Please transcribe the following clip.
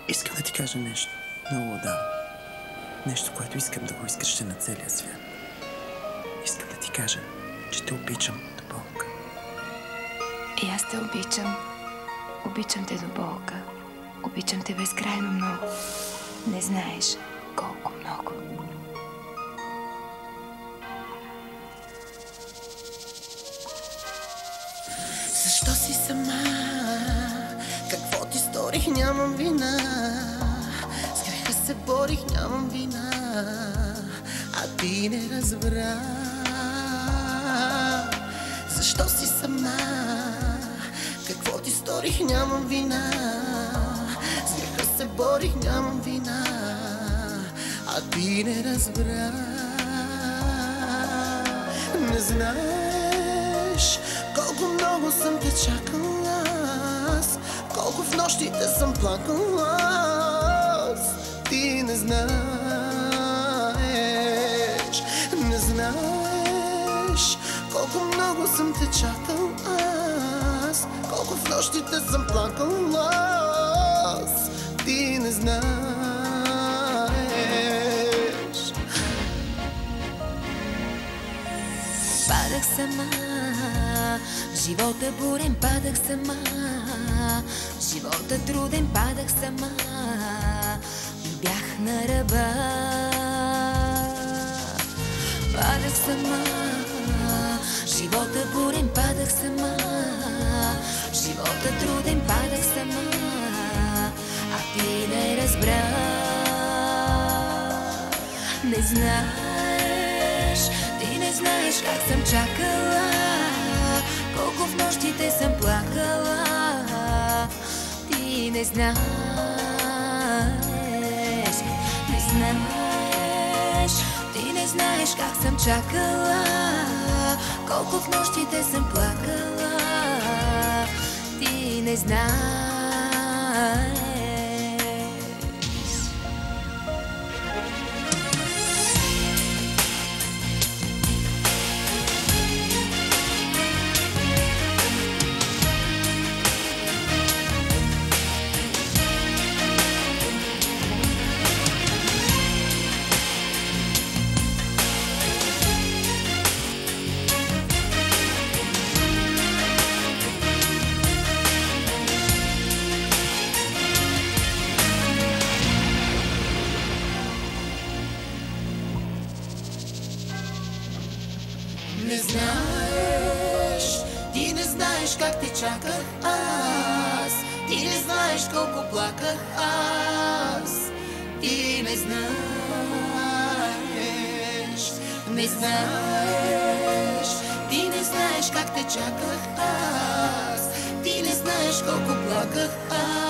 Искам да ти кажа нещо. Много отдавна. Нещо, което искам да го искаш на целия свят. Искам да ти кажа, че те обичам до болка. И аз те обичам. Обичам те до болка. Обичам те безкрайно много. Не знаеш колко много. Защо си сама? Какво ти сторих? Нямам вина. С греха се борих, нямам вина. А ти не разбра. Защо си сама? Какво ти сторих? Нямам вина. С греха се борих, нямам вина. А ти не разбра. Не знаеш колко много съм те чакала аз, колко в нощите съм плакала аз. Ти не знаеш, не знаеш колко много съм те чакал аз, колко в нощите съм плакала аз. Ти не знаеш. Падах сама, живота бурен, падах сама, живота труден, падах сама и бях на ръба. Падах сама, живота бурен, падах сама, живота труден, падах сама, а ти не разбра. Не знаеш, ти не знаеш как съм чакала, колко в нощите съм плакала. Ти не знаеш, не знаеш, ти не знаеш как съм чакала, колко в нощите съм плакала. Ти не знаеш. Не знаеш, ти не знаеш как те чаках аз, ти не знаеш колко плаках аз. Ти не знаеш, не знаеш, ти не знаеш как те чаках аз, ти не знаеш колко плаках аз.